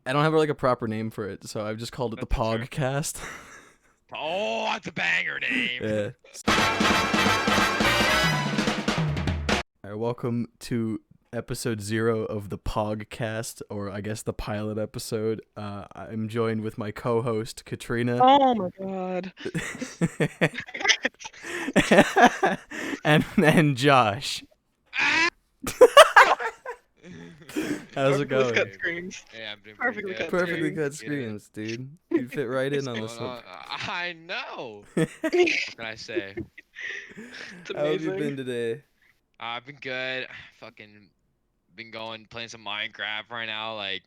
I don't have like a proper name for it, so I've just called it the Pogcast. Oh, that's a banger name. Yeah. Alright, welcome to episode 0 of the Pogcast, or I guess the pilot episode. I'm joined with my co-host Katrina. Oh my god. and Josh. How's it going? Cut screens. Yeah, I'm doing Perfectly pretty good. cut Perfectly screens. cut screens, dude. You fit right in on this one. I know. What can I say? It's How have you amazing. been today? I've been good. Fucking been playing some Minecraft right now. Like,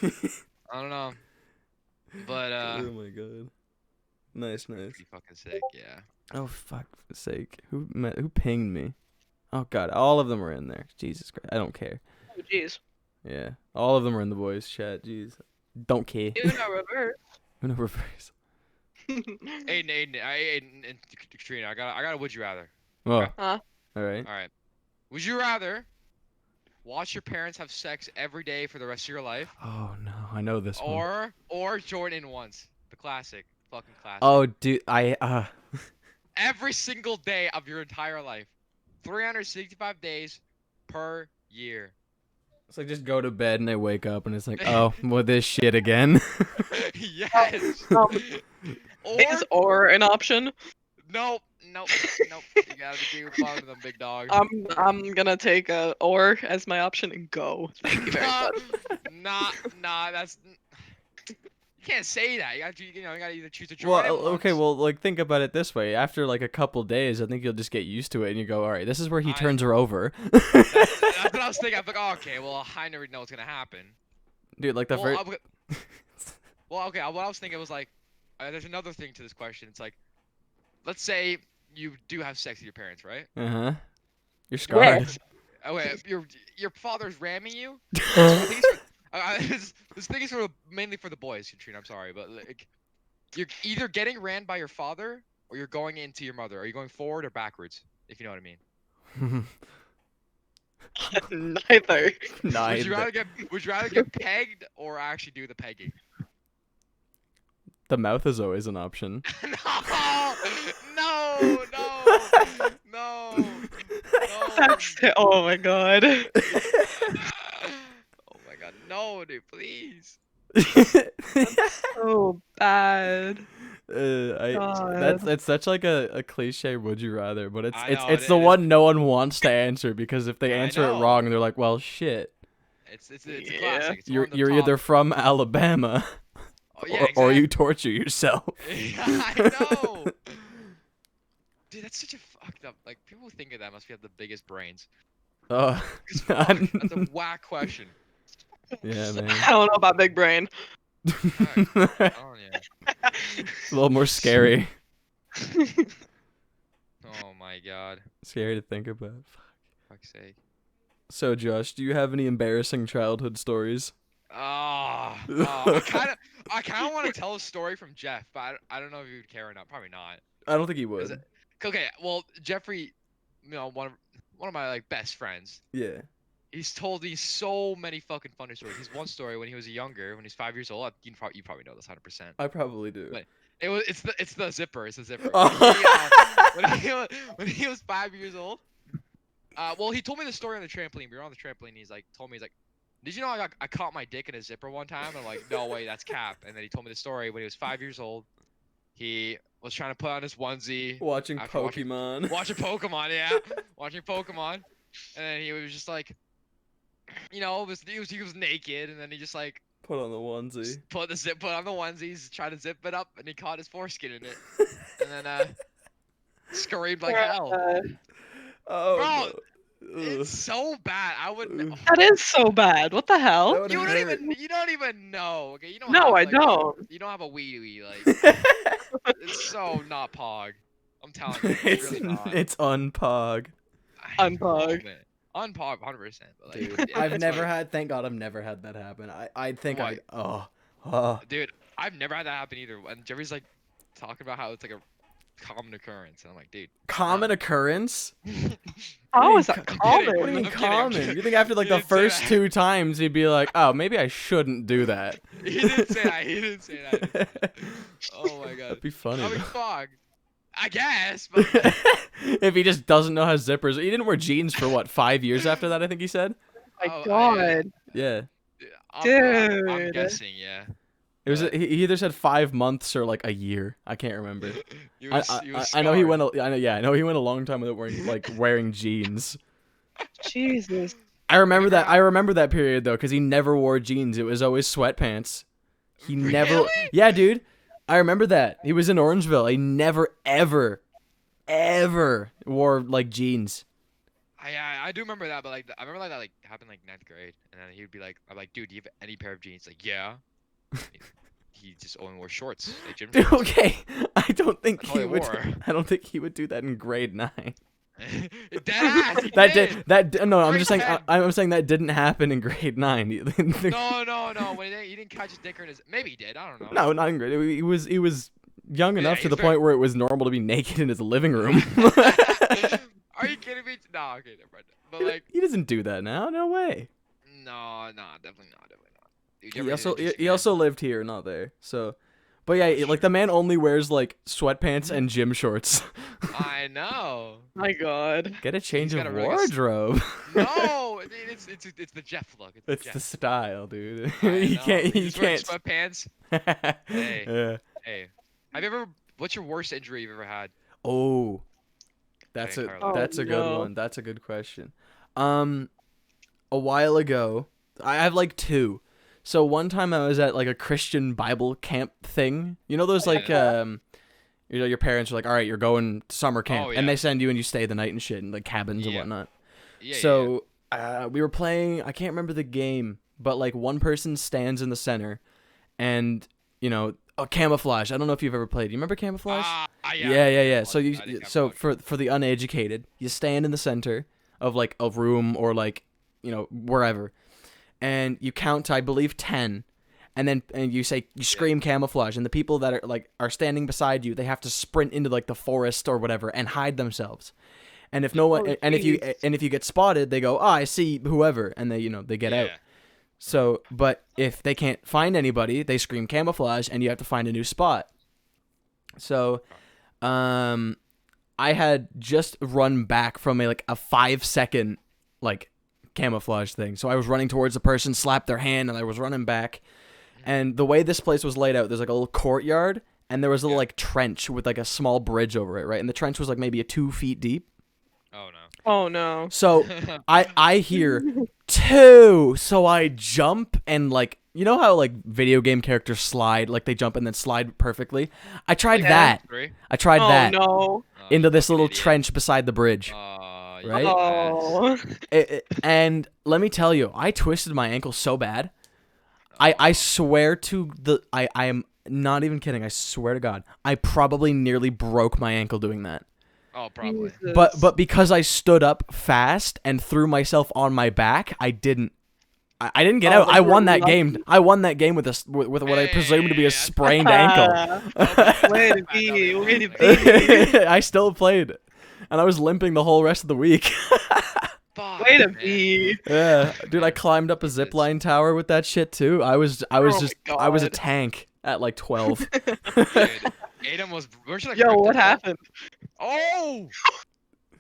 I don't know. But Oh my god. Nice. pretty fucking sick. Yeah. Oh fuck sake. Who pinged me? Oh god, all of them are in there. Jesus Christ. I don't care. Oh jeez. Yeah. All of them are in the boys chat. Jeez. Don't care. Uno reverse. Uno reverse. Aden, and Katrina, I got a would you rather. Oh. Okay. Huh? Alright. All right. Would you rather watch your parents have sex every day for the rest of your life, Oh no, I know this one. or join in once? The classic, fucking classic. Oh dude, Every single day of your entire life, 365 days per year. it's like just go to bed and I wake up and it's like, oh, well this shit again. Yes. Is or an option? Nope. You gotta do fun with them, big dog. I'm gonna take a or as my option and go. Thank you very much. Nah. That's you can't say that. You gotta either choose to join. Well, in okay, once. well, like think about it this way. After like a couple days, I think you'll just get used to it and you go, all right, this is where he turns her over. That's what I was thinking. I'm like, oh, okay, well, I never know what's gonna happen. Dude, like the Well, first. Well, okay. What I was thinking was like, there's another thing to this question. It's like, let's say you do have sex with your parents, right? Uh-huh. You're scarred. Oh wait, your father's ramming you. This thing is mainly for the boys, Katrina. I'm sorry, but like, you're either getting rammed by your father or you're going into your mother. Are you going forward or backwards? If you know what I mean. Neither. Would you rather get pegged or actually do the pegging? The mouth is always an option. No. Oh my god. Oh my god, no, dude, please. So bad. That's such like a cliche would you rather, but I know, it's it the is. one no one wants to answer because if they I answer it know. wrong, they're like, well, shit. It's a Yeah. classic. It's one You're of the you're top- either from Alabama, Oh, yeah, or you exactly. torture yourself. Yeah, I know. Dude, that's such a fucked up. Like, people who think of that must have the biggest brains. Oh, Fuck, that's a whack question. yeah, man. I don't know about big brain. Oh yeah. It's a little more scary. Oh my god. Scary to think about. Fuck's sake. So, Josh, do you have any embarrassing childhood stories? I kind of want to tell a story from Jeff, but I don't know if you would care or not. Probably not. I don't think he Is would. it- Okay, well, Jeffrey, one of my like best friends. Yeah. He's told me so many fucking funny stories. He's one story when he was younger, when he's 5 years old. You probably know this 100%. I probably do. But it's the zipper. It's the zipper. Oh. When he was 5 years old. Well, he told me the story on the trampoline. We were on the trampoline. He's like, did you know I caught my dick in a zipper one time? And I'm like, no way, that's cap. And then he told me the story when he was 5 years old. He was trying to put on his onesie. Watching After watching- Pokemon. Watching Pokemon, yeah. Watching Pokemon. And then he was just like, he was naked, and then he just like Put on the onesie. put on the onesies, tried to zip it up, and he caught his foreskin in it. And then screamed like hell. Oh. Bro, no. Ugh. It's so bad. I wouldn't. Ugh. That is so bad. What the That hell? would You don't hurt. even know. Okay, you don't. No, have, I like, don't. You don't have a wee like. It's so not pog. I'm telling you, it's really not. It's unpog. I know, Unpog. man. Unpog, 100%. But like, Dude, yeah, I've it's never like- had. Thank God, I've never had that happen. I think What? Oh. Dude, I've never had that happen either. And Jeffrey's like talking about how it's like a common occurrence. And I'm like, dude. Common occurrence? How is that I'm kidding. common? What do you mean I'm kidding, I'm common? kidding. You think after like He the didn't say first that. 2 times he'd be like, oh, maybe I shouldn't do that. He didn't say that. He didn't say that. Oh my god. That'd be funny. I mean, though. fuck. I guess, but If he just doesn't know how zippers, he didn't wear jeans for what 5 years after that. I think he said. Oh my Oh, god. Yeah, I'm Dude. guessing, yeah. it was. But- He either said 5 months or like a year. I can't remember. He I, was, he was I know he scarred. went. I know. Yeah, I know he went a long time without wearing jeans. Jesus. I remember Whenever that. I remember that period though, because he never wore jeans. It was always sweatpants. He never. Really? Yeah, dude. I remember that. He was in Orangeville. He never ever wore like jeans. I do remember that, but like I remember that like happened like 9th grade, and then he would be like, I'm like, dude, do you have any pair of jeans? Like, yeah. He just only wore shorts, like gym Dude, shorts. okay. I don't think That's all he he would. wore. I don't think he would do that in grade 9. Deadass, he That did. no. I'm Grade just saying. 10. I'm saying that didn't happen in grade 9. No. When he didn't catch his dick in his. Maybe he did. I don't know. No, not in grade. He was young Yeah, enough to he's the very- point where it was normal to be naked in his living room. Are you kidding me? No, okay, never mind. But like, He doesn't do that now. No way. no, definitely not. Dude, you He ever also did it, he also lived here, not there. So, but yeah, like the man only wears like sweatpants and gym shorts. I know. My god. Get a change He's of got a really good wardrobe. No, it's the Jeff look. It's It's the the Jeff. style, dude. I you know. can't. You He's wearing can't. sweatpants. Hey. Yeah. Hey, have you ever? What's your worst injury you've ever had? Oh, that's Okay, a Carla. that's a good no. one. That's a good question. A while ago, I have like 2. So one time I was at like a Christian Bible camp thing. You know those like Yeah. your parents are like, all right, you're going to summer camp, Oh, and yeah. they send you and you stay the night and shit in like cabins and Yeah. whatnot. Yeah. So we were playing. I can't remember the game, but like one person stands in the center, and camouflage. I don't know if you've ever played. You remember camouflage? Yeah. So for the uneducated, you stand in the center of like a room or like wherever, and you count to I believe 10, and you scream camouflage, and the people that are standing beside you, they have to sprint into like the forest or whatever and hide themselves. And if no one, Oh, and if jeez. you get spotted, they go, oh, I see whoever, and they get out. So, but if they can't find anybody, they scream camouflage, and you have to find a new spot. So, I had just run back from a 5-second camouflage thing. So I was running towards the person, slapped their hand, and I was running back. And the way this place was laid out, there's like a little courtyard, and there was a little trench with like a small bridge over it, right? And the trench was like maybe 2 feet deep. Oh no. Oh no. So I hear 2, so I jump and you know how video game characters slide, like they jump and then slide perfectly. I tried Yeah. that. 3? I tried Oh that no. into this Fucking little idiot. trench beside the bridge. You Right? Oh. And let me tell you, I twisted my ankle so bad. I swear to I am not even kidding. I swear to God, I probably nearly broke my ankle doing that. Oh, probably. Jesus. But because I stood up fast and threw myself on my back, I didn't get out. Oh, I you won were that lucky. game. I won that game with with what I presume to be a Hey, sprained ankle. Way to be. Way to be. I still played, and I was limping the whole rest of the week. Way to be. Yeah, dude, I climbed up a zip line tower with that shit too. I was Oh my I was a God. tank at 12. Aden was. Weren't you, Yo, ripped what as well? happened? Oh!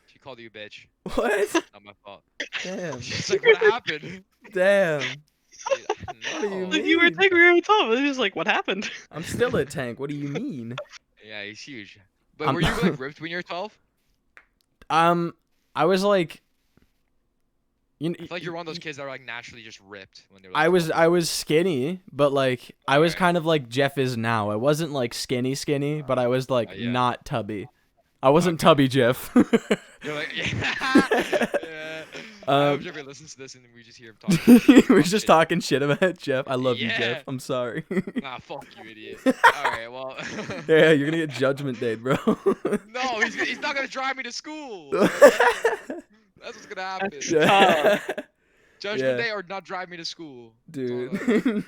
She called you a bitch. What? Not my fault. Damn. She's like, what happened? Damn. No. do you Like, you were taking me on top. It was like, what happened? I'm still a tank. What do you mean? Yeah, he's huge. But I'm- were you ripped when you were 12? I was like, I feel like you're one of those kids that are naturally just ripped when they were. I was skinny, but I was Okay. kind of like Jeff is now. I wasn't skinny, but I was yeah. not tubby. I wasn't Okay. tubby, Jeff. You're like, yeah. I hope Jeffrey listens to this and we just hear him talking. We're just talking shit about Jeff. I love you, Yeah. Jeff. I'm sorry. Nah, fuck you, idiot. Alright, well. Yeah, you're gonna get Judgment Day, bro. No, he's not gonna drive me to school. That's what's gonna happen. Yeah. Judgment Yeah. Day or not drive me to school. Dude. What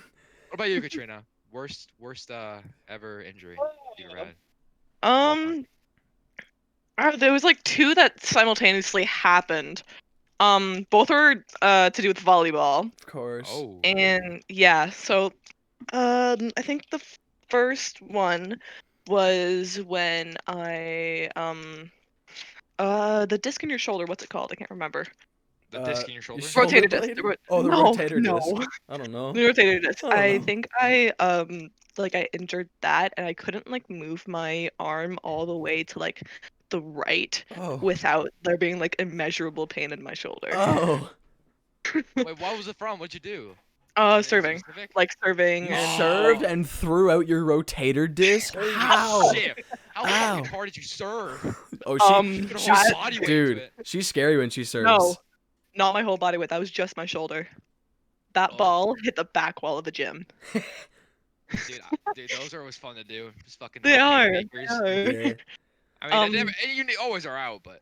about you, Katrina? Worst ever injury you ever had? There was like two that simultaneously happened. Both were to do with volleyball. Of course. Oh. And yeah, so I think the first one was when I the disc in your shoulder, what's it called? I can't remember. The disc in your shoulder? shoulder Rotator disc. blade? The Oh, the no, rotator no. disc. I don't know. The rotator disc. I don't I know. think I injured that and I couldn't like move my arm all the way to like the right Oh. without there being like immeasurable pain in my shoulder. Oh. Wait, what was it from? What'd you do? Serving. Specific? Like serving You and served and threw out your rotator disc? How? Shit. How Ow. fucking hard did you serve? Oh, You put a she's whole body weight dude. into it. She's scary when she serves. no, not my whole body weight. That was just my shoulder. That Oh. ball hit the back wall of the gym. Dude, those are always fun to do. Just fucking. They are. haymakers. Yeah. I mean, you always are out, but.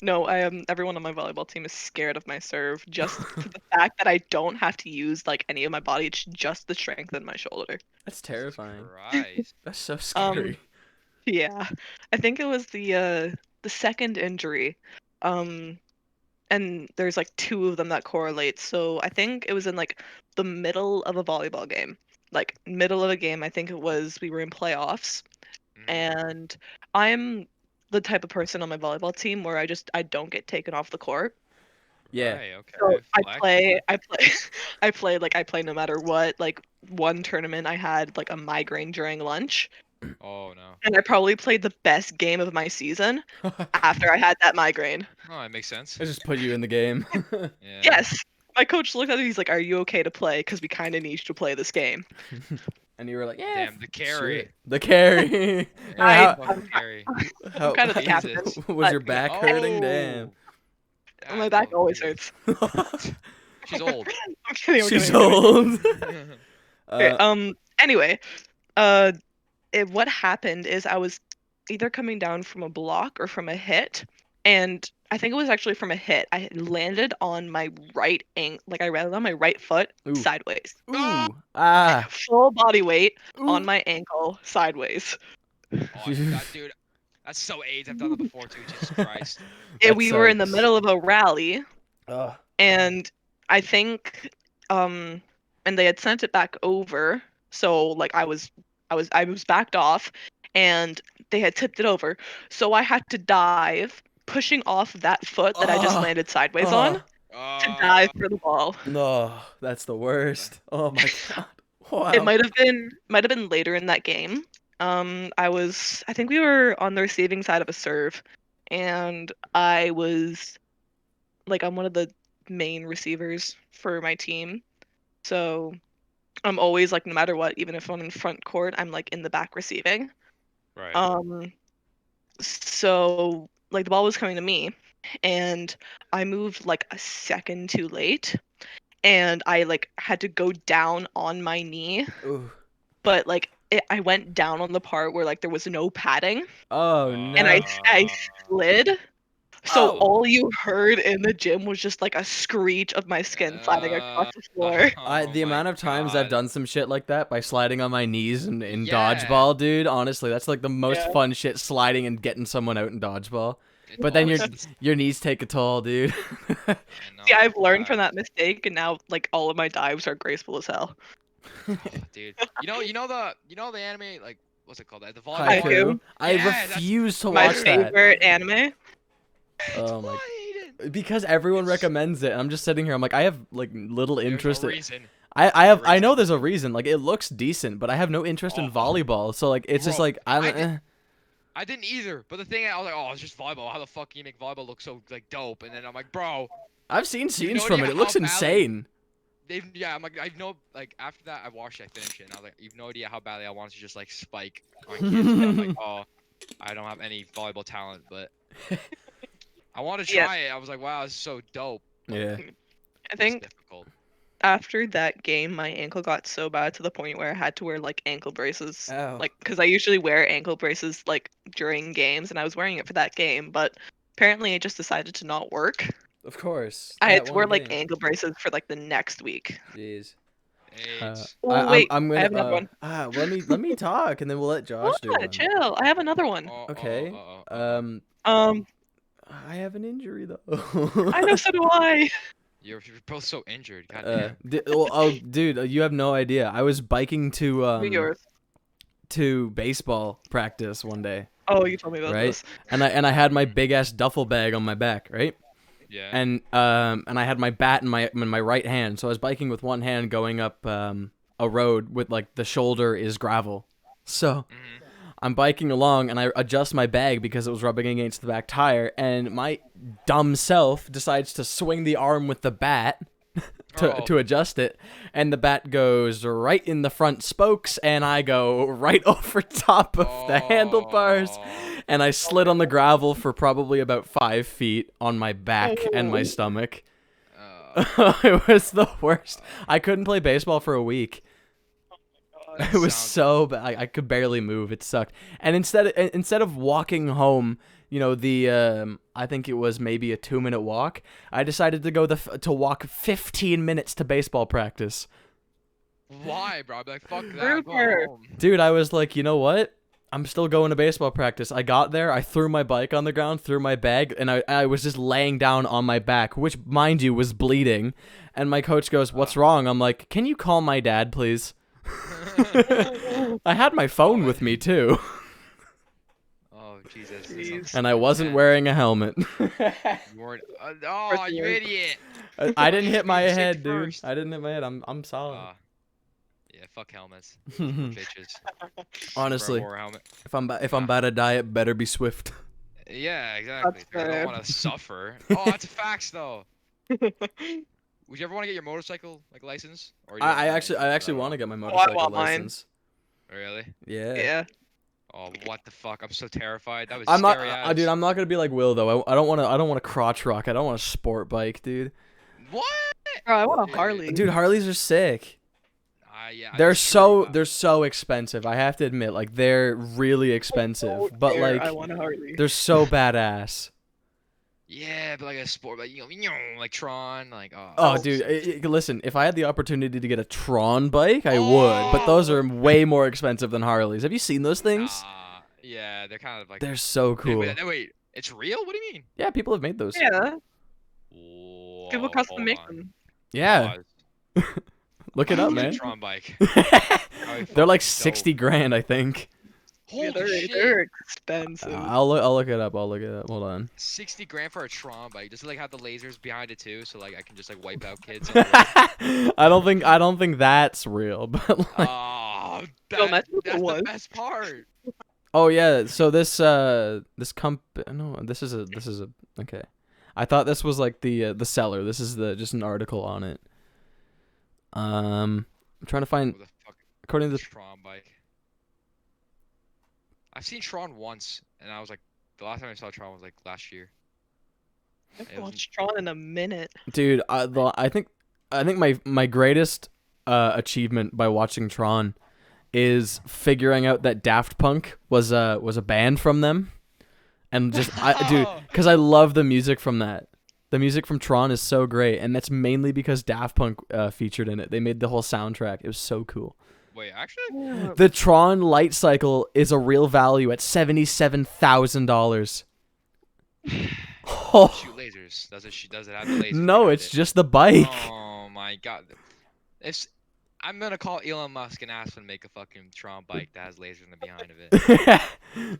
No, everyone on my volleyball team is scared of my serve just for the fact that I don't have to use like any of my body. It's just the strength in my shoulder. That's terrifying. Christ. That's so scary. Yeah, I think it was the second injury, and there's like two of them that correlate. So I think it was in like the middle of a volleyball game, like middle of a game. I think it was we were in playoffs, and I'm the type of person on my volleyball team where I don't get taken off the court. Yeah. Right, okay. So Flex. I play no matter what. Like one tournament I had like a migraine during lunch. Oh no. And I probably played the best game of my season after I had that migraine. Oh, that makes sense. I just put you in the game. Yeah. Yes. My coach looked at me, he's like, "Are you okay to play? Because we kind of need you to play this game." And you were like, yeah. Damn, the carry. shit. The carry. Fucking carry. how- kind of the Jesus. captain. was your but- back hurting? Damn. My back always hurts. She's old. I'm kidding. I'm She's kidding, I'm kidding. old. Okay, anyway, what happened is I was either coming down from a block or from a hit, and I think it was actually from a hit. I had landed on my right I landed on my right foot Ooh. sideways. Ooh. Ah. Full body weight Ooh. on my ankle sideways. Oh, I forgot, dude. That's so AIDS. I've done that before too. Jesus Christ. That And we were in the sucks. middle of a rally, Ugh. and I think and they had sent it back over, so like I was backed off, and they had tipped it over, so I had to dive, pushing off that foot that I just landed sideways on to dive for the ball. No, that's the worst. Oh my god. Wow. It might have been later in that game. I think we were on the receiving side of a serve, and I was like I'm one of the main receivers for my team. So I'm always like no matter what, even if I'm in front court, I'm like in the back receiving. Right. So like the ball was coming to me, and I moved like a second too late, and I like had to go down on my knee, Ooh. but like I went down on the part where like there was no padding, Oh no. and I slid. So Oh. all you heard in the gym was just like a screech of my skin sliding across the floor. The amount of times I've done some shit like that by sliding on my knees in Yeah. dodgeball, dude. Honestly, that's like the most Yeah. fun shit, sliding and getting someone out in dodgeball. It's But then always- your knees take a toll, dude. I know, See, I've learned God, from that mistake, and now like all of my dives are graceful as hell. dude. You know the anime, like what's it called? The volleyball. Haiku. Haiku. I Yeah, that's refuse to My watch that. favorite anime. Oh my. Why, Aden? Because everyone It's- recommends it. And I'm just sitting here. I'm like, I have like little There's interest. no in reason. I know there's a reason. Like it looks decent, but I have no interest in Oh. volleyball. So like it's just Bro, like I'm. I did- I didn't either, but the thing I was like, oh, it's just volleyball. How the fuck can you make volleyball look so like dope? And then I'm like, bro, I've seen scenes no from idea it. It looks how badly- insane. I'm like, I know, like after that I watched it, I finished it, and I was like, you've no idea how badly I wanted to just like spike on kids. But I'm like, oh, I don't have any volleyball talent, but I want to Yeah. try it. I was like, wow, this is so dope. Yeah. I It's think difficult. after that game, my ankle got so bad to the point where I had to wear like ankle braces. Oh. Like, because I usually wear ankle braces like during games, and I was wearing it for that game, but apparently it just decided to not work. Of course. I had that to one wear like game. ankle braces for like the next week. Jeez. AIDS. Oh, wait, I'm I gonna have another one. let me talk and then we'll let Josh do What? one. Chill. I have another one. Okay. Um, I have an injury though. I know, so do I. You're both so injured. Goddamn. Dude, you have no idea. I was biking Yours. to baseball practice one day, Oh, you told me about right? this. And I had my big ass duffel bag on my back, right? Yeah. And I had my bat in my right hand, so I was biking with one hand going up a road with like the shoulder is gravel. So I'm biking along and I adjust my bag because it was rubbing against the back tire, and my dumb self decides to swing the arm with the bat to adjust it, and the bat goes right in the front spokes, and I go right over top of the handlebars, and I slid on the gravel for probably about 5 feet on my back and my stomach. It was the worst. I couldn't play baseball for a week. It was so bad. I could barely move. It sucked. And instead of walking home, you know, I think it was maybe a 2-minute walk, I decided to go to walk 15 minutes to baseball practice. Why, bro? I'd be like, fuck that. Go Rupert. home. Dude, I was like, you know what? I'm still going to baseball practice. I got there, I threw my bike on the ground, threw my bag, and I was just laying down on my back, which, mind you, was bleeding. And my coach goes, "What's wrong?" I'm like, "Can you call my dad, please?" I had my phone with me, too. Oh, Jesus. Jeez. And I wasn't wearing a helmet. You weren't. You idiot. I didn't hit my Safety head, dude. first. I didn't hit my head. I'm solid. Yeah, fuck helmets. Bitches. Honestly, Wear a helmet. if I'm about to die, it better be swift. Yeah, exactly. That's I don't fair. want to suffer. Oh, that's a facts though. Would you ever want to get your motorcycle license? Or I actually want to get my motorcycle want mine. license. Really? Yeah. Yeah. Oh, what the fuck! I'm so terrified. That was I'm not, scary as. dude. I'm not gonna be like Will though. I don't want to crotch rock. I don't want a sport bike, dude. What? Bro, I want a Harley. Dude, Harleys are sick. Yeah. They're so expensive. I have to admit, like they're really expensive, but I like want a Harley. they're so badass. Yeah, but like a sport, like like Tron, like Oh, dude, listen. If I had the opportunity to get a Tron bike, I would. But those are way more expensive than Harleys. Have you seen those things? Yeah, they're kind of like. They're so cool. Wait, it's real? What do you mean? Yeah, people have made those. Yeah. Whoa, People custom hold make on. them. Yeah. Look it up, man. Tron bike. They're like 60 grand, I think. Holy shit. They're expensive. I'll look it up. Hold on. 60 grand for a Tron bike. Does it like have the lasers behind it too? So like I can just like wipe out kids. I don't think that's real, but like, Oh, that's that's the one. best part. oh yeah. So this no, this is a okay. I thought this was like the seller. This is just an article on it. I'm trying to find What the fuck? according to the Tron bike. I've seen Tron once, and I was like, the last time I saw Tron was like last year. I haven't watched Tron in a minute. dude. I think my greatest achievement by watching Tron is figuring out that Daft Punk was a band from them, and just dude, because I love the music from that. The music from Tron is so great, and that's mainly because Daft Punk featured in it. They made the whole soundtrack. It was so cool. Wait, actually? The Tron light cycle is a real value at $77,000. Oh. Shoot lasers. Does it have the lasers? No, behind it's it? just the bike. Oh my god. I'm gonna call Elon Musk and ask him to make a fucking Tron bike that has lasers in the behind of it.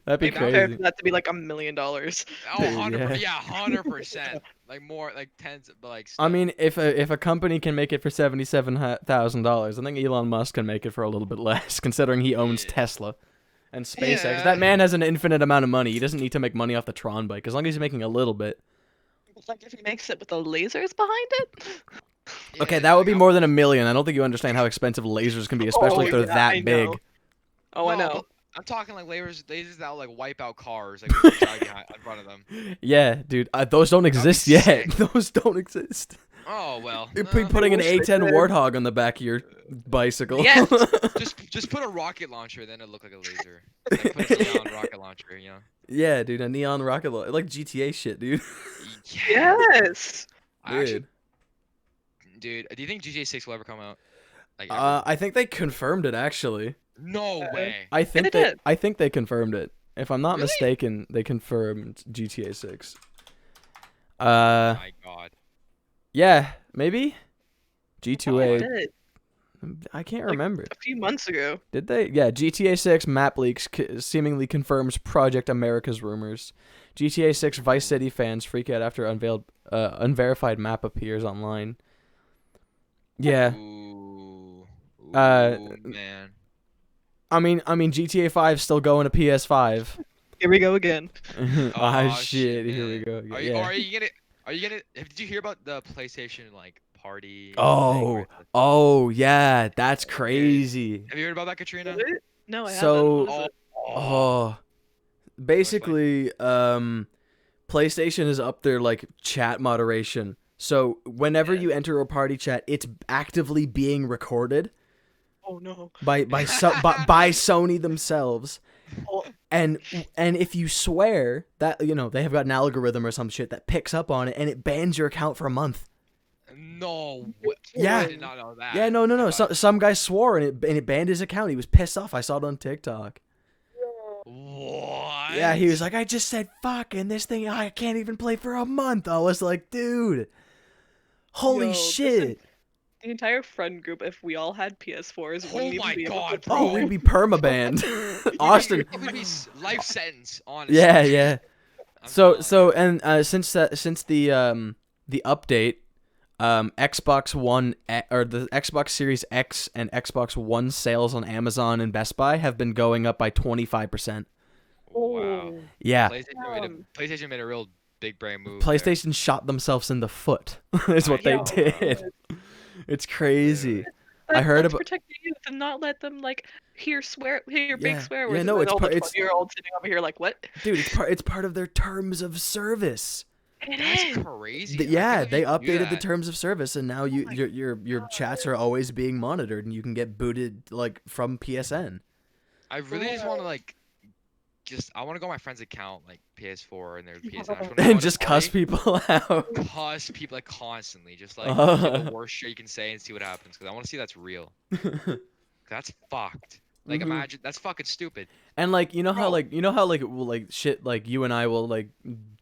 That'd be Maybe Fair crazy. for that to be like $1 million. Oh, Dude, 100%. yeah. Yeah, 100%. Like more, like tens, but like. I Still. mean, if a company can make it for $77,000, I think Elon Musk can make it for a little bit less, considering he owns Yeah. Tesla and SpaceX. Yeah. That man has an infinite amount of money. He doesn't need to make money off the Tron bike, as long as he's making a little bit. Like if he makes it with the lasers behind it. Yeah, Okay, that would be like, more than $1 million. I don't think you understand how expensive lasers can be, especially if they're yeah, that I big. know. Oh, I No, know. but I'm talking like lasers that will like wipe out cars, like with the guy in front of them. Yeah, dude, those don't exist be yet. sick. Those don't exist. Oh well. You're putting an wish they A10 did. Warthog on the back of your bicycle. Yes. Just put a rocket launcher, then it'll look like a laser. Like put a neon rocket launcher, you know. Yeah, dude, a neon rocket like GTA shit, dude. Yes. I actually, Dude. dude, do you think GTA 6 will ever come out? Like ever? I think they confirmed it actually. No way. I think they did. I think they confirmed it. If I'm not Really? mistaken, they confirmed GTA 6. My God. Yeah, maybe They G2A. did, I can't like, remember. a few months ago. Did they? Yeah, GTA 6 map leaks seemingly confirms Project America's rumors. GTA 6 Vice City fans freak out after unverified map appears online. Yeah. Ooh. Uh, Man. I mean GTA 5 still going to PS5. Here we go again. Ah shit, here we man. go. Again. Are you gonna? Did you hear about the PlayStation like party? thing Oh, where it's oh yeah, that's crazy. have you heard about that, Katrina? Was it? No, I So- haven't. What is it? Oh, basically, PlayStation is up there like chat moderation. So whenever Yeah. you enter a party chat, it's actively being recorded Oh no. by Sony themselves. Oh, And if you swear, that they have got an algorithm or some shit that picks up on it and it bans your account for a month. No. Yeah. I did not know that. Yeah, no. Some guy swore and it banned his account. He was pissed off. I saw it on TikTok. What? Yeah, he was like, I just said fuck, and this thing I can't even play for a month. I was like, dude, holy Yo, shit. the entire friend group, if we all had PS4s, Oh wouldn't even my be able God, to bro. Oh, we'd be permabanned. Austin. It would be life sentence, honestly. Yeah. I'm So telling you. since the update, Xbox One or the Xbox Series X and Xbox One sales on Amazon and Best Buy have been going up by 25%. Wow. Yeah. PlayStation made a real big brain move. PlayStation shot themselves in the foot. Is what they know, bro. did. It's crazy. But I heard let's about- protect the youth and not let them hear Yeah. big swear Yeah, words. no, and it's then all part- the it's- 20-year-old sitting over here like, what? Dude, it's part of their terms of service. It That's is. crazy. Yeah, I they can't believe you do updated the that. terms of service, and now your chats are always being monitored, and you can get booted like from PSN. I really just want to I want to go on my friend's account, like PS4 and their PSN. I just wanna go And to just party, cuss people out. cuss people like constantly, just like say the worst shit you can say and see what happens. Because I want to see that's real. That's fucked. Like Mhm. imagine that's fucking stupid. And like Bro. shit like you and I will like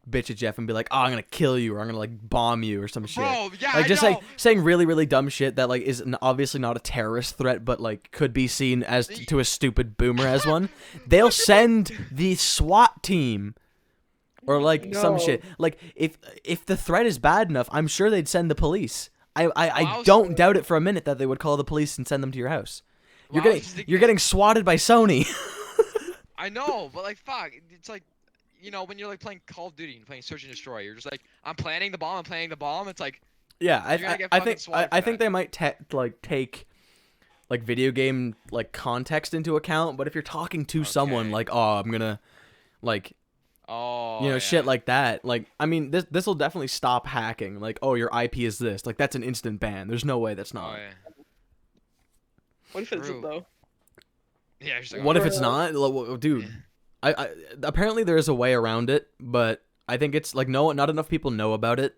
bitch at Jeff and be like, oh, I'm gonna kill you or I'm gonna like bomb you or some shit. Bro, yeah, Like I just know. like saying really really dumb shit that like is obviously not a terrorist threat but like could be seen as to a stupid boomer as one. They'll send the SWAT team or like some No. shit. Like if the threat is bad enough, I'm sure they'd send the police. I Wow, don't doubt it for a minute that they would call the police and send them to your house. Well, I was just thinking- You're getting swatted by Sony. I know, but like fuck, it's like when you're like playing Call of Duty and playing Search and Destroy, you're just like I'm planning the bomb. It's like Yeah, You're gonna get I fucking think swatted I for think that. they might take like video game like context into account, but if you're talking to someone Okay. like, oh, I'm gonna like oh shit yeah. like that, like I mean this will definitely stop hacking. Like, oh, your IP is this, like that's an instant ban. There's no way that's Oh not. yeah. What if it's True. though? Yeah. Just like, What oh, if it's not, dude? Yeah. I apparently there is a way around it, but I think it's like not enough people know about it.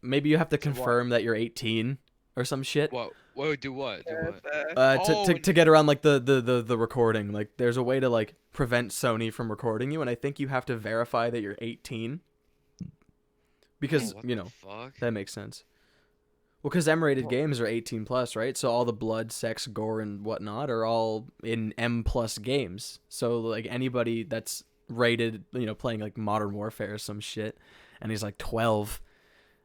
Maybe you have to So what? confirm that you're 18 or some shit. What? What? Do what? Do what? To get around like the recording, like there's a way to like prevent Sony from recording you, and I think you have to verify that you're 18 because What the fuck? that makes sense. Well, because M-rated Well- games are 18 plus, right? So all the blood, sex, gore, and whatnot are all in M plus games. So like anybody that's rated, playing like Modern Warfare or some shit, and he's like 12.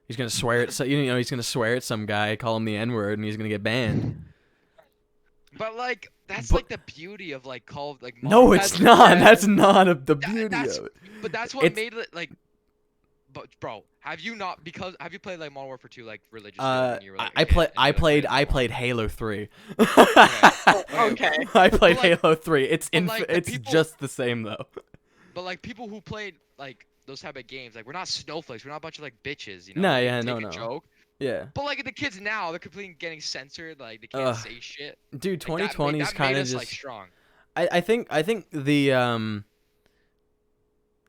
He's gonna swear at he's gonna swear at some guy, call him the N-word, and he's gonna get banned. But like that's But- like the beauty of like Call of like. No, Modern- it's not. yeah. That's not the That- beauty that's- of it. But that's what It's- made it like. But bro, have you played like Modern Warfare 2 like religiously when you were like a I kid play. and you, I like, played. it I more? played Halo 3. Okay. I played like- Halo 3. It's but, like, the it's people- just the same though. But like people who played like those type of games, like we're not snowflakes. We're not a bunch of like bitches. No, like, yeah, take no, a no. Joke. Yeah, But like the kids now, they're completely getting censored. Like they can't Ugh. say shit. dude. Like, 2020 is that made kind of us, just. like strong. I think the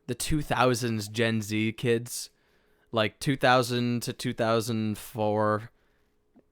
2000s Gen Z kids, like 2000 to 2004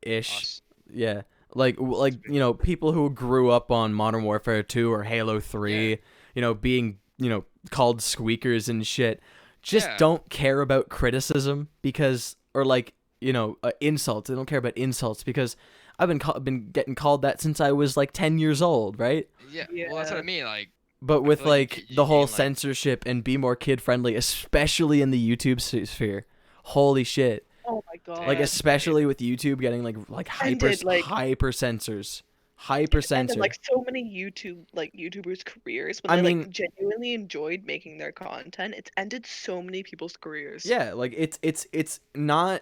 ish. Us. Yeah. Like you know, people who grew up on Modern Warfare 2 or Halo 3, you know, being, you know, called squeakers and shit, just don't care about criticism because, or like, you know, insults. They don't care about insults because I've been getting called that since I was like 10 years old, right? Yeah. Well, that's what I mean. Like, but with like you the whole gain, like, censorship and be more kid friendly, especially in the YouTube sphere. Holy shit. Oh my god. Like especially with YouTube getting like hyper censors. Hyper censor. And like so many YouTubers' careers when I they mean, like genuinely enjoyed making their content, it's ended so many people's careers. yeah, like it's not.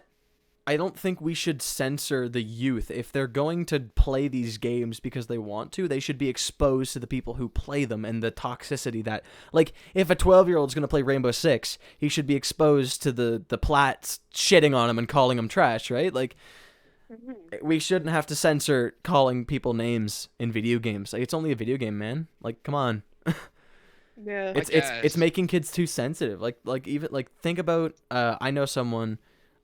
I don't think we should censor the youth. If they're going to play these games because they want to, they should be exposed to the people who play them and the toxicity that, like, if a 12-year-old is going to play Rainbow Six, he should be exposed to the plats shitting on him and calling him trash, right? Like, we shouldn't have to censor calling people names in video games. Like, it's only a video game, man. Like, come on. Yeah. It's making kids too sensitive. Like even like think about I know someone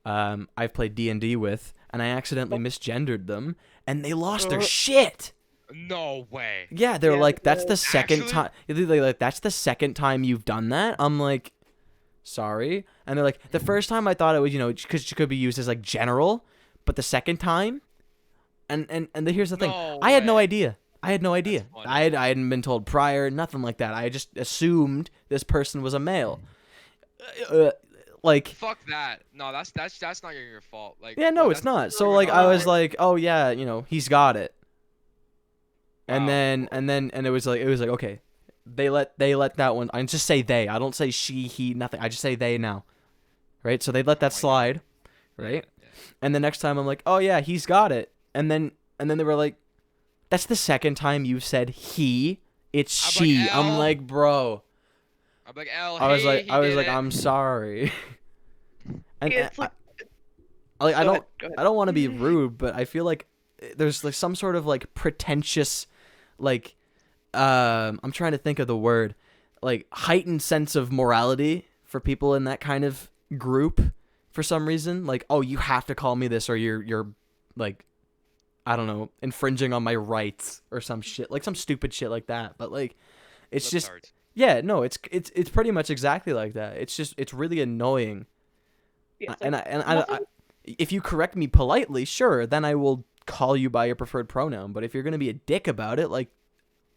I've played D&D with, and I accidentally misgendered them, and they lost their shit. No way. Yeah, they're like, that's the second Actually? time. They're like, that's the second time you've done that. I'm like, sorry. And they're like, the first time I thought it was, you know, because she could be used as like general, but the second time, and here's the thing, No I had no way. idea. I had no idea. funny. I hadn't been told prior, nothing like that. I just assumed this person was a male. Like, Fuck that. No, that's not your fault. Like, yeah, no, well, it's that's- not. So like, I was like, oh yeah, you know, he's got it. And Wow. then it was like okay, they let that one. I just say they. I don't say she, he, nothing. I just say they now, right? So they let that my God. slide, right? Yeah. And the next time I'm like, oh yeah, he's got it. And then they were like, that's the second time you've said he. It's I'm like, she. I'm L. like, bro. I'm like, L. I was hey, like, he did it. I'm sorry. And Yeah, it's like, I Go don't ahead. I don't want to be rude, but I feel like there's like some sort of like pretentious, like I'm trying to think of the word, like heightened sense of morality for people in that kind of group for some reason. Like, oh, you have to call me this or you're like, I don't know, infringing on my rights or some shit, like some stupid shit like that. But like, it's just Libtards. yeah, no, it's pretty much exactly like that. It's really annoying. yeah, it's And like, I, nothing- if you correct me politely, sure, then I will call you by your preferred pronoun. But if you're gonna be a dick about it, like,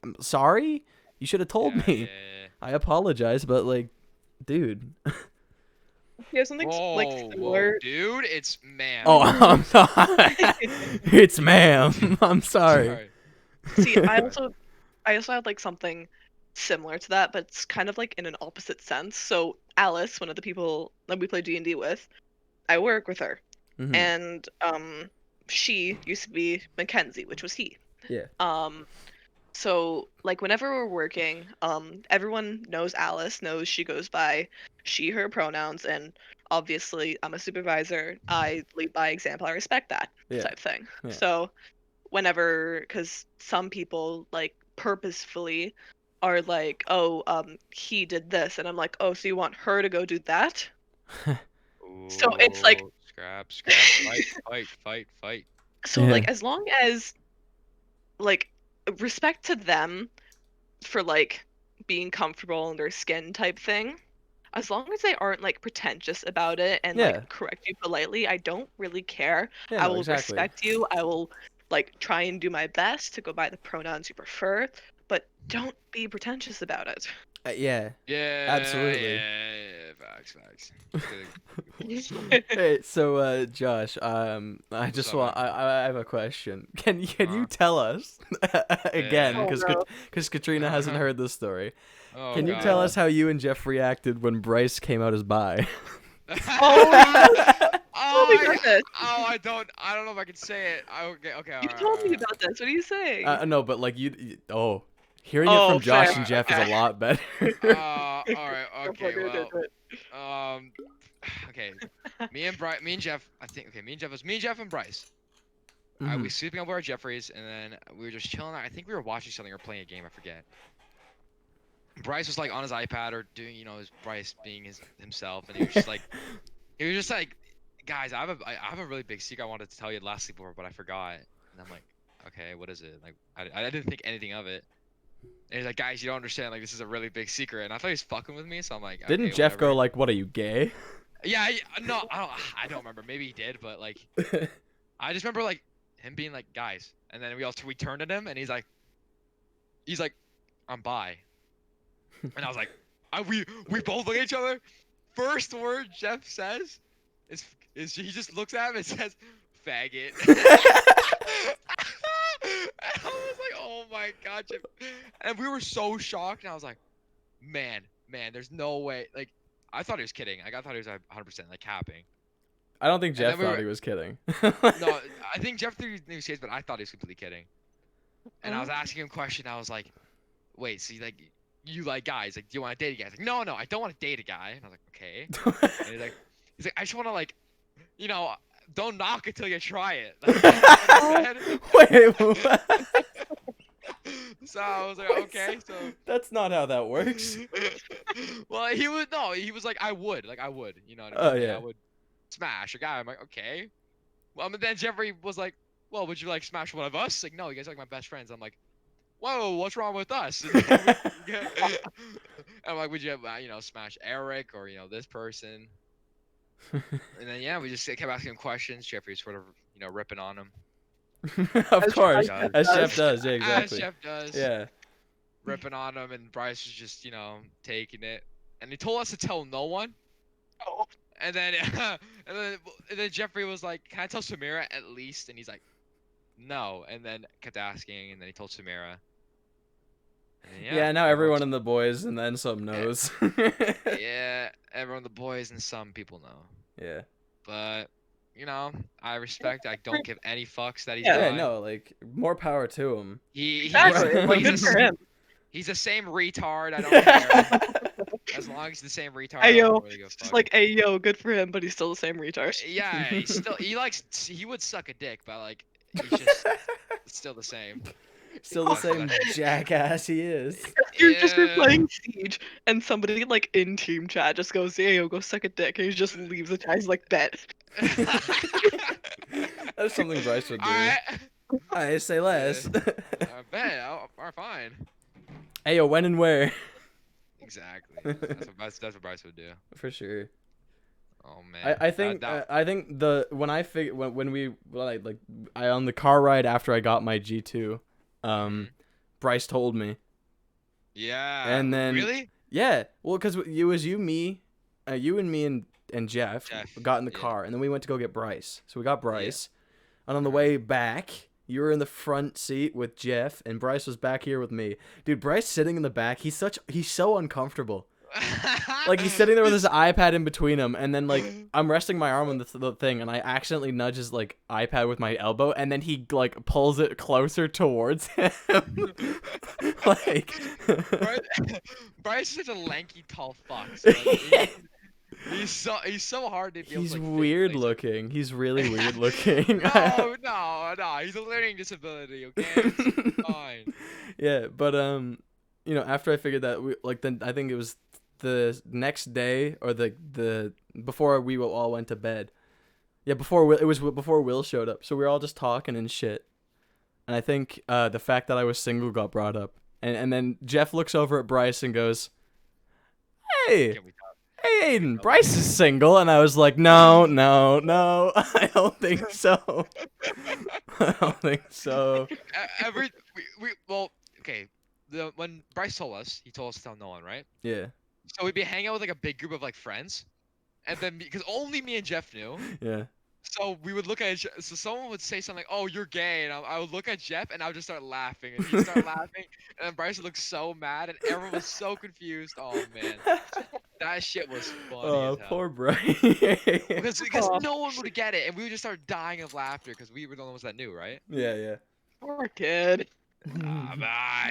I'm sorry, you should have told me. Yeah. I apologize, but like, dude. yeah, something like Whoa, similar. dude, it's man. Oh, I'm sorry. It's ma'am. I'm sorry. See, I also had like something similar to that, but it's kind of like in an opposite sense. So Alice, one of the people that we play D&D with, I work with her, Mhm. and she used to be Mackenzie, which was he. Yeah. So like whenever we're working, everyone knows Alice, knows she goes by she, her pronouns, and obviously I'm a supervisor. I lead by example. I respect that Yeah. type thing. Yeah. So whenever, because some people like purposefully are like, oh, he did this, and I'm like, oh, so you want her to go do that? So it's like- Ooh, scrap, fight. So Yeah. like as long as like respect to them for like being comfortable in their skin type thing, as long as they aren't like pretentious about it and Yeah. like correct you politely, I don't really care. Yeah, I no, will exactly. respect you. I will like try and do my best to go by the pronouns you prefer, but don't be pretentious about it. Yeah. Yeah, Absolutely. Yeah, facts. Hey, so Josh, I just up, want man? I have a question. Can you Uh-huh. tell us again Yeah. because Oh, no. Katrina hasn't heard this story. Oh, Can you God. tell us how you and Jeff reacted when Bryce came out as bi? Oh, yes. Oh, Tell me about this. I don't know if I can say it. Okay, You alright, told me alright. about this. What are you saying? No, but like hearing it Oh, from Josh fair. and Jeff is Okay. a lot better. Alright, okay, Do it, well, do it. okay. Me and Jeff, I think, okay, me and Jeff and Bryce. We Mhm. sleeping over at Jeffrey's, and then we were just chilling. I think we were watching something or playing a game. I forget. Bryce was like on his iPad or doing, his Bryce being himself, and he was just like, guys, I have a really big secret I wanted to tell you last sleepover, but I forgot. And I'm like, okay, what is it? Like, I didn't think anything of it. And he's like, guys, you don't understand. Like, this is a really big secret. And I thought he was fucking with me, so I'm like, Didn't okay, Jeff whatever. go like, "What are you, gay?" Yeah, no, I don't remember. Maybe he did, but like, I just remember like him being like, guys, and then we turned at him, and he's like, I'm bi, and I was like, we both look at each other. First word Jeff says is he just looks at him and says, faggot. And I was like, oh my god, Jeff. And we were so shocked, and I was like, man, there's no way. Like, I thought he was kidding. Like, I thought he was 100% like capping. I don't think Jeff thought he was kidding. No, I think Jeff knew he was kidding, but I thought he was completely kidding. And I was asking him a question. I was like, wait, so you like guys? Like, do you want to date a guy? He's like, no, I don't want to date a guy. And I was like, okay. And he's like, I just want to like, don't knock until you try it. Like, Wait, what? So I was like, okay, so that's not how that works. Well, he was like, I would, you know what I mean? Oh yeah. I would smash a guy. I'm like, okay. Well, but then Jeffrey was like, well, would you like smash one of us? Like, no, you guys are like my best friends. I'm like, whoa, what's wrong with us? I'm like, would you smash Eric or this person? And then yeah, we just kept asking him questions. Jeffrey was sort of ripping on him. Of course, as Jeff does. Yeah, exactly. As Jeff does. Yeah. Ripping on him, and Bryce was just taking it, and he told us to tell no one. Oh. And then Jeffrey was like, "Can I tell Samira at least?" And he's like, "No." And then kept asking, and then he told Samira. And yeah, now everyone in the boys and then some knows. Yeah, everyone, the boys and some people know. Yeah. But I respect. I don't give any fucks that he's yeah, no, like more power to him. He's good for him. He's the same retard. I don't care. As long as he's the same retard. Ayo, really just like ayo, good for him, but he's still the same retard. Yeah, he would suck a dick, but like he's just still the same. Still the same jackass he is. You're just playing Siege, and somebody like in team chat just goes, "Ayo, go suck a dick," and he just leaves the chat. He's like, "Bet." That's something Bryce would do. Alright. I say less. I bet. Alright, fine. Hey, when and where? Exactly. That's what Bryce would do. For sure. Oh man. I think when we on the car ride after I got my G2, Bryce told me. Yeah. And then really? Yeah. Well, because it was you and me and Jeff got in the car, and then we went to go get Bryce. So we got Bryce, and on the way back, you were in the front seat with Jeff, and Bryce was back here with me. Dude, Bryce sitting in the back, he's so uncomfortable. Like, he's sitting there with his iPad in between him, and then like I'm resting my arm on the thing, and I accidentally nudge his like iPad with my elbow, and then he like pulls it closer towards him. Like Bryce is such a lanky, tall fuck. So he's so hard to be able to, like, weird looking. He's really weird looking. No. He's a learning disability. Okay, it's fine. Yeah, but after I figured that then I think it was the next day or the before we all went to bed. Yeah, before Will showed up. So we were all just talking and shit. And I think the fact that I was single got brought up. And then Jeff looks over at Bryce and goes, "Hey, Aden, Bryce is single." And I was like, no, I don't think so. I don't think so. Well, okay. When Bryce told us, he told us to tell no one, right? Yeah. So we'd be hanging out with like a big group of like friends, and then because only me and Jeff knew. Yeah. So we would look at so someone would say something like, "Oh, you're gay," and I would look at Jeff and I would just start laughing, and he'd start laughing, and then Bryce would look so mad, and everyone was so confused. Oh man, that shit was funny. Oh, as hell. poor Bryce. because no one would get it, and we would just start dying of laughter because we were the only ones that knew, right? Yeah. Poor kid.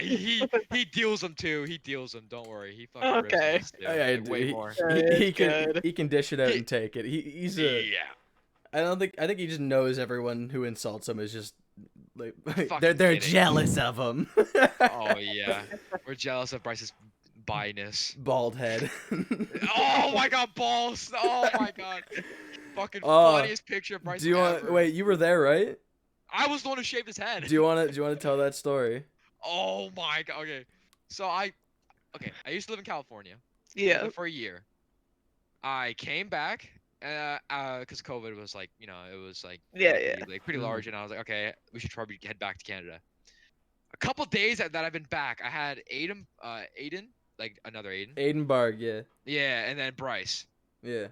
He deals them too. He deals them. Don't worry. He fucking okay. rips them too. Way more. He can dish it out and take it. He's a. Yeah. I think he just knows everyone who insults him is just like they're kidding. jealous of him. Oh yeah, we're jealous of Bryce's bi-ness. Bald head. Oh my god, balls! Oh my god, fucking funniest picture of Bryce. Wait? You were there, right? I was the one who shaved his head. Do you wanna tell that story? Oh my god. Okay. So I used to live in California. I lived Yeah. there for a year. I came back because COVID was like, it was like Yeah. pretty large, and I was like, okay, we should probably head back to Canada. A couple days that I've been back, I had Aden, like another Aden. Aidenbarg, yeah. Yeah, and then Bryce. Yeah.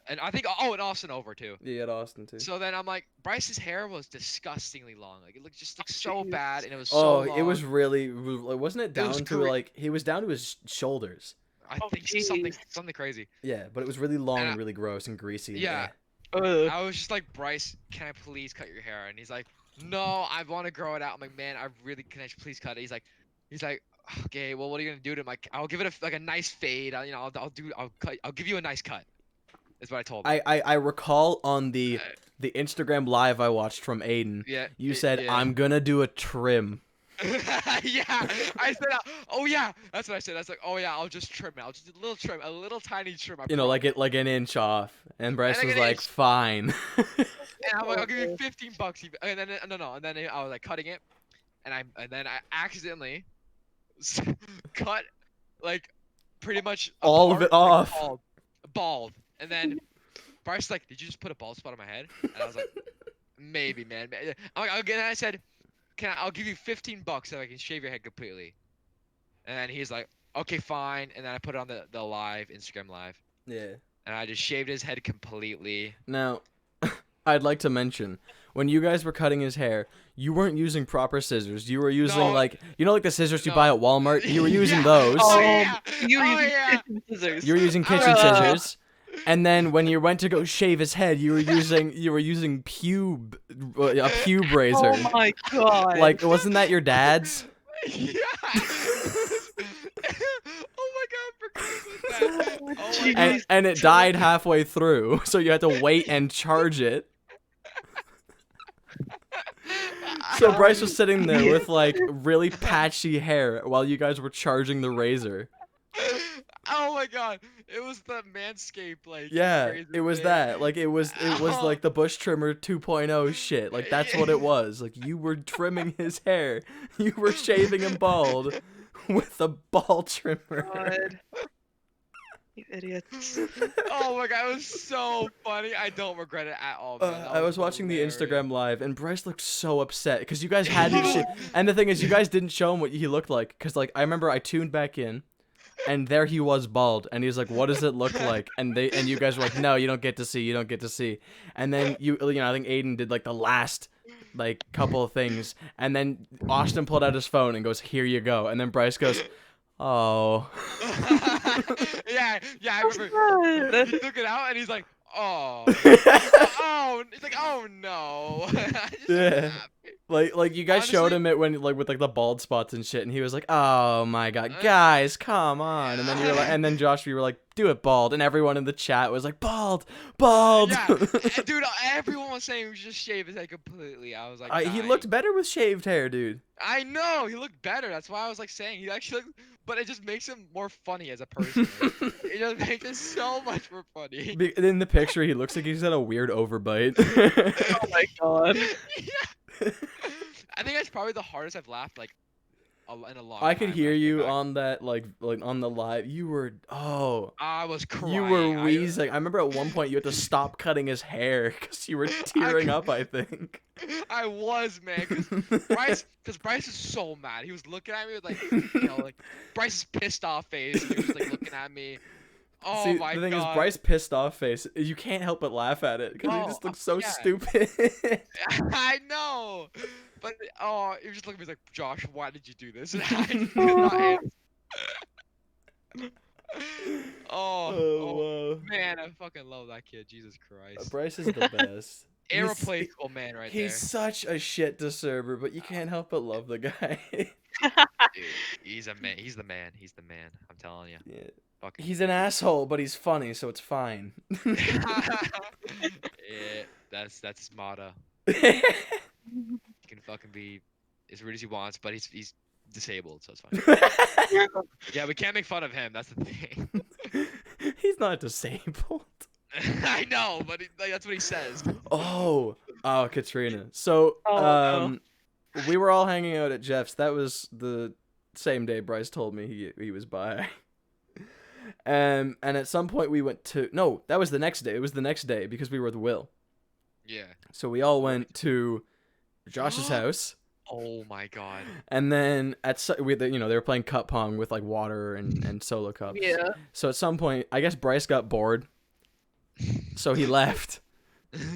And I think and Austin over too. Yeah, you had Austin too. So then I'm like, Bryce's hair was disgustingly long. Like it looked so Jeez. bad, and it was Oh, so long. it was really, wasn't it It was down to like he was down to his shoulders. I Oh, think jeez. something crazy. Yeah, but it was really long And and really gross and greasy. Yeah. Ugh. I was just like, Bryce, can I please cut your hair? And he's like, no, I want to grow it out. I'm like, man, can I please cut it? He's like, okay, well, what are you gonna do to him? Like, I'll give it a nice fade. I'll give you a nice cut. Is what I told him. I recall on the Instagram live I watched from Aden. Yeah. You said yeah. I'm gonna do a trim. Yeah, I said, oh yeah, that's what I said. I was like, oh yeah, I'll just trim it. I'll just do a little trim, a little tiny trim. You know, like an inch off. And Bryce Like was an like, inch. fine. And I'm like, I'll give you 15 bucks. And then no, and then I was like cutting it, and then I accidentally cut like pretty much a All of part, it off. bald. And then Bryce was like, did you just put a bald spot on my head? And I was like, maybe, man. I'm like, again, I said, I'll give you 15 bucks so I can shave your head completely. And then he's like, okay, fine. And then I put it on the Instagram live. Yeah. And I just shaved his head completely. Now, I'd like to mention, when you guys were cutting his hair, you weren't using proper scissors. You were using like the scissors you buy at Walmart. You were using those. Oh, yeah. You were Oh, using yeah. kitchen scissors. You were using kitchen scissors. And then when you went to go shave his head, you were using a pube razor. Oh my god. Like, wasn't that your dad's? Yeah. Oh my god, I forgot about that. Oh my Jeez. god. And it died halfway through, so you had to wait and charge it. So Bryce was sitting there with like really patchy hair while you guys were charging the razor. Oh my god, it was the Manscaped like. Yeah, razor it was thing. that. Like it was like the bush trimmer 2.0 shit. Like that's what it was. Like you were trimming his hair. You were shaving him bald with a ball trimmer. God. You idiots. Oh my god, it was so funny. I don't regret it at all. Man. That I was watching hilarious. the Instagram live, and Bryce looked so upset because you guys had his shit. And the thing is, you guys didn't show him what he looked like. Because like I remember I tuned back in, and there he was bald, and he was like, "What does it look like?" And you guys were like, "No, you don't get to see." And then I think Aden did like the last like couple of things, and then Austin pulled out his phone and goes, "Here you go." And then Bryce goes, "Oh." yeah, I remember. He took it out and he's like, oh, he's like, oh no. Yeah. Like you guys showed Honestly- him it when like with like the bald spots and shit, and he was like, "Oh my god, guys, come on!" And then you were like, and then Josh, we were like, "Do it bald," and everyone in the chat was like, "Bald." Yeah, and dude, everyone was saying we should just shave his head completely. I was like, He dying. looked better with shaved hair, dude. I know he looked better. That's why I was like saying he actually, but it just makes him more funny as a person. It just makes it so much more funny. In the picture, he looks like he's got a weird overbite. Oh my god. Yeah. I think that's probably the hardest I've laughed like in a long I time. could hear when came you back. on that like on the live. You were I was crying. you were wheezing. I remember at one point you had to stop cutting his hair because you were tearing up. I think. I was, man, because Bryce is so mad. He was looking at me with like, like Bryce's pissed off face. He was like looking at me. Oh See, my the thing god. is, Bryce pissed off face. You can't help but laugh at it because he just looks so yeah. stupid. I know, but he was just looking at me he's like, Josh, why did you do this? And I could not answer. Whoa. Man, I fucking love that kid. Jesus Christ. Bryce is the best. Irreplaceable man right He's such a shit disturber, but you can't help but love the guy. there. Dude, he's a man. He's the man. He's the man. I'm telling you. Yeah. Fucking He's an asshole, but he's funny, so it's fine. yeah, that's his motto. He can fucking be as rude as he wants, but he's disabled, so it's fine. Yeah, we can't make fun of him. That's the thing. He's not disabled. I know, but that's what he says. Oh, Oh, Katrina. So, Oh, we were all hanging out at Jeff's. That was the same day Bryce told me he was bi. And at some point we went to no, that was the next day. It was the next day because we were with Will. Yeah. So we all went to Josh's house. Oh my god. And then they were playing cup pong with like water and solo cups. yeah. So at some point, I guess Bryce got bored, so he left.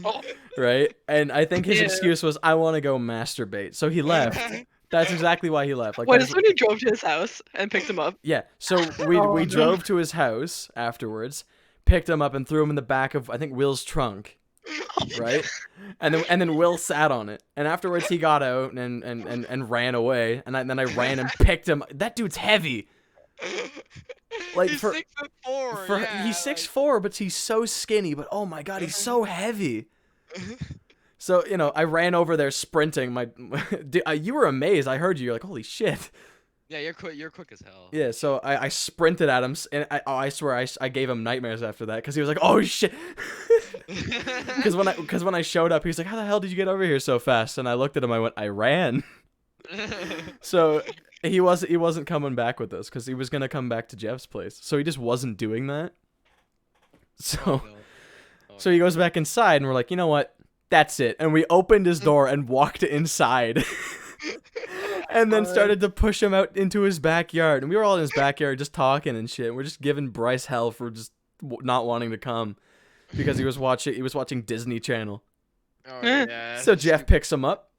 Oh, Right? And I think his Yeah. excuse was, I want to go masturbate. So he left. That's exactly why he left. Like, wait, that's- is when you drove to his house and picked him up? yeah. So we Oh, we no. drove to his house afterwards, picked him up and threw him in the back of I think Will's trunk. Right? And then Will sat on it. And afterwards he got out and ran away. And then I ran and picked him. That dude's heavy. Like he's for 6'4". for Yeah, he's 6'4", but he's so skinny. But oh my god, he's so heavy. So I ran over there sprinting. Dude, you were amazed. I heard you. You're like, holy shit. Yeah, you're quick. You're quick as hell. Yeah. So I sprinted at him, and I swear I gave him nightmares after that because he was like, oh shit. Because when I showed up, he was like, how the hell did you get over here so fast? And I looked at him. I went, I ran. So he wasn't coming back with us because he was gonna come back to Jeff's place. So he just wasn't doing that. So. Oh, no. So he goes back inside, and we're like, you know what? That's it. And we opened his door and walked inside. And then started to push him out into his backyard. And we were all in his backyard just talking and shit. We're just giving Bryce hell for just not wanting to come because he was watching Disney Channel. Oh, yeah. So Jeff picks him up.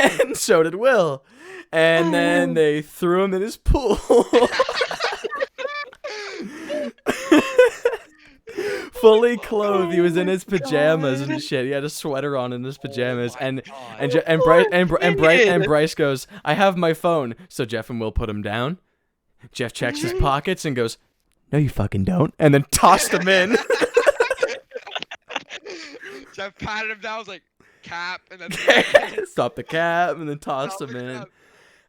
And so did Will. And then they threw him in his pool. Fully clothed, he was in his pajamas and shit. He had a sweater on in his pajamas, and Bryce goes, "I have my phone." So Jeff and Will put him down. Jeff checks his pockets and goes, "No, you fucking don't," and then tossed him in. Jeff patted him down. Was like, cap, and then Stopped the cab and then tossed him in.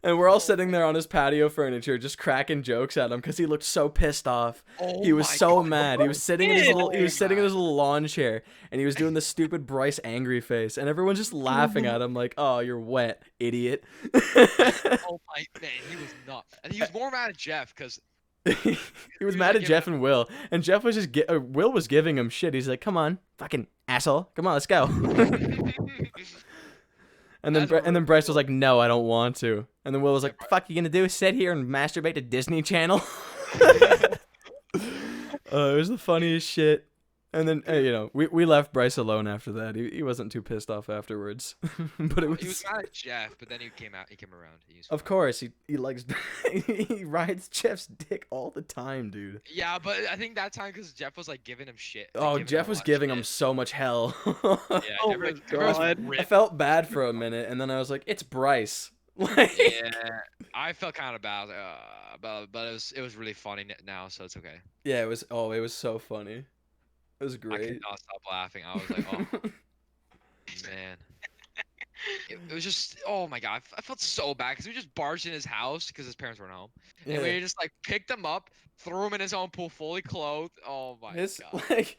And we're all sitting there on his patio furniture, just cracking jokes at him because he looked so pissed off. Oh He was my so God. mad. He was sitting in his did? little lawn chair, and he was doing the stupid Bryce angry face, and everyone's just laughing at him like, "Oh, you're wet, idiot." Oh my man, he was not, and he was more mad at Jeff because He was mad at Jeff and Will, and Jeff was just Will was giving him shit. He's like, "Come on, fucking asshole, come on, let's go." And then Bryce was like, "No, I don't want to." And then Will was like, "Fuck you gonna do? Sit here and masturbate to Disney Channel?" It was the funniest shit. And then we left Bryce alone after that. He wasn't too pissed off afterwards. But he was mad at Jeff, but then he came around. Of course, he likes he rides Jeff's dick all the time, dude. Yeah, but I think that time because Jeff was like giving him shit. Oh, giving Jeff him a was lot of giving shit. him so much hell. Yeah, Oh Jeff my was- Jeff was God. I ripped. felt bad for a minute, and then I was like, "It's Bryce." Like, Yeah, I felt kind of bad. I was like, but it was really funny now, so it's okay. yeah, it was so funny. It was I could great. not stop laughing. I was like, oh man. It was just, oh my god, I felt so bad because we just barged in his house because his parents weren't home, and we just like picked him up, threw him in his own pool, fully clothed. Oh my god. Like,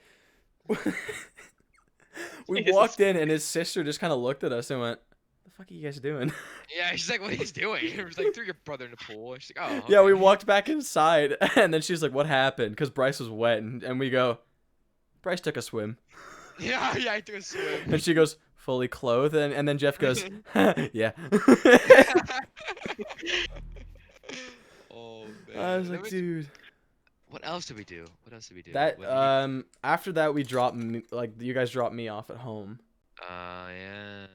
we Jesus. walked in and his sister just kind of looked at us and went, "The fuck are you guys doing?" Yeah, she's like, what are you doing? It was like, threw your brother in the pool. She's like, oh. Yeah, we okay." walked back inside, and then she's like, "What happened?" Because Bryce was wet, and we go, "Bryce took a swim," Yeah, I took a swim. and she goes, "Fully clothed," and then Jeff goes, "Yeah." Oh man. I was There like, dude. What else did we do? What else did we do? That What did after that we dropped you guys dropped me off at home. yeah.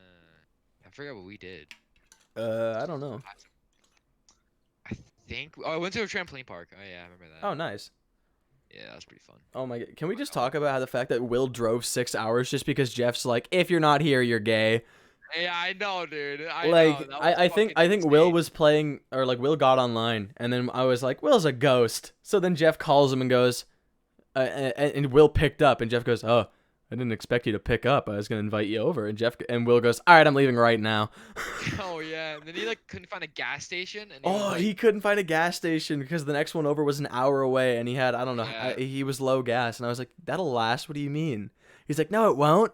I forgot what we did. I don't know. I think. Oh, I went to a trampoline park. Oh yeah, I remember that. Oh, nice. Yeah, that was pretty fun. Oh my god. Can we just talk about how the fact that Will drove 6 hours just because Jeff's like, "If you're not here, you're gay." Yeah, I know, dude. Like, know. That I was think fucking Will insane. was playing, or like Will got online, and then I was like, "Will's a ghost." So then Jeff calls him and goes, and Will picked up, and Jeff goes, "Oh, I didn't expect you to pick up. I was gonna invite you over." And Will goes, "All right, I'm leaving right now." Oh yeah, and then he like couldn't find a gas station. And Oh, he couldn't find a gas station because the next one over was an hour away, and he had, I don't know, Yeah. he was low gas, and I was like, "That'll last. What do you mean?" He's like, "No, it won't."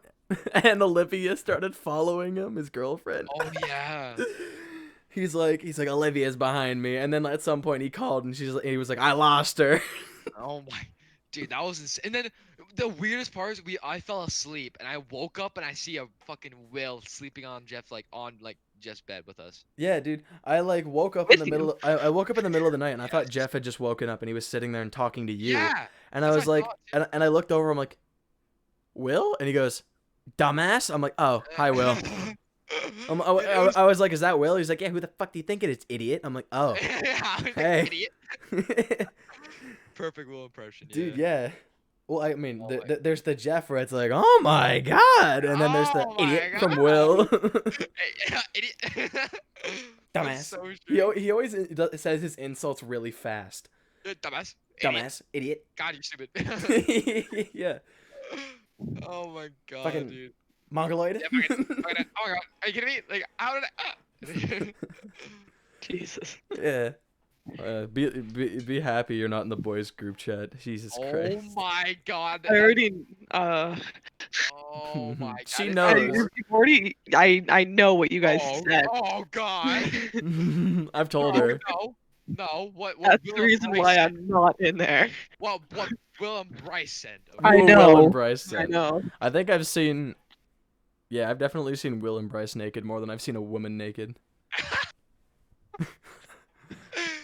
And Olivia started following him, his girlfriend. Oh yeah. He's like Olivia's behind me, and then at some point he called and he was like, I lost her. Oh my, dude, that was insane. And then the weirdest part is I fell asleep and I woke up and I see a fucking Will sleeping on Jeff's bed with us. Yeah, dude. I like woke up in the middle. I woke up in the middle of the night and I thought Jeff had just woken up and he was sitting there and talking to you. Yeah. And I was like, and I looked over. I'm like, Will? And he goes, dumbass. I'm like, oh, hi, Will. I was like, is that Will? He's like, yeah. Who the fuck do you think it is, idiot? I'm like, oh, hey, idiot. Perfect Will impression, dude. Yeah. Well, I mean, there's the Jeff where it's like, oh my god, and then there's the idiot from Will. Idiot. Dumbass. So he always says his insults really fast. Dumbass. Dumbass. Idiot. God, you stupid. Yeah. Oh my god, fucking dude. Mongoloid. Yeah, oh my god. Are you kidding me? Like, how did I? Jesus. Yeah. Be happy you're not in the boys group chat. Jesus Christ. Oh my god. I already. Oh my god. She knows. I know what you guys said. Oh god. I've told her. No. What That's Will the reason Bryce why said. I'm not in there. What Will and Bryce said. I Will know. and Bryce said. I know. I think I've seen. Yeah, I've definitely seen Will and Bryce naked more than I've seen a woman naked.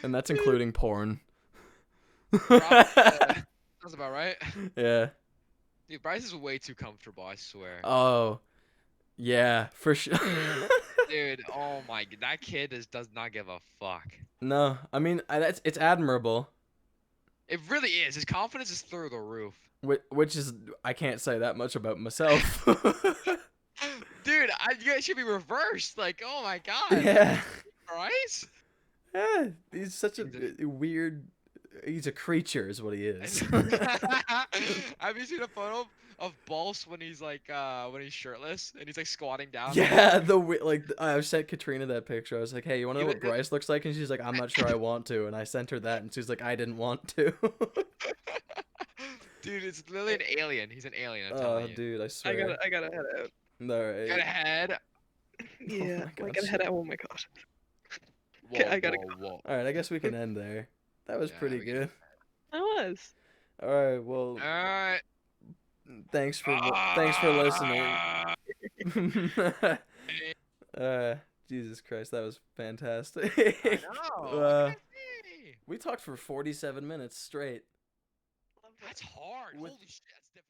And that's including porn. That's about right. Yeah. Dude, Bryce is way too comfortable, I swear. Oh. Yeah, for sure. Dude, oh my, that kid does not give a fuck. No, I mean, it's admirable. It really is. His confidence is through the roof. Which is, I can't say that much about myself. Dude, you guys should be reversed. Like, oh my god. Yeah. Bryce? Yeah, he's such a weird. He's a creature, is what he is. Have you seen a photo of Bryce when he's like when he's shirtless and he's like squatting down? Yeah, I sent Katrina that picture. I was like, hey, you want to know what Bryce looks like? And she's like, I'm not sure I want to. And I sent her that, and she's like, I didn't want to. Dude, it's literally an alien. He's an alien. I'm telling you. Dude, I swear. I gotta head out. Alright. Got a head. Yeah, Oh I gotta head out. Oh my god. Whoa, I gotta whoa. Alright, I guess we can end there. That was pretty good. I was. Alright, well, Alright. thanks for listening. Jesus Christ, that was fantastic. I know. We talked for 47 minutes straight. That's hard. With- Holy shit, that's difficult.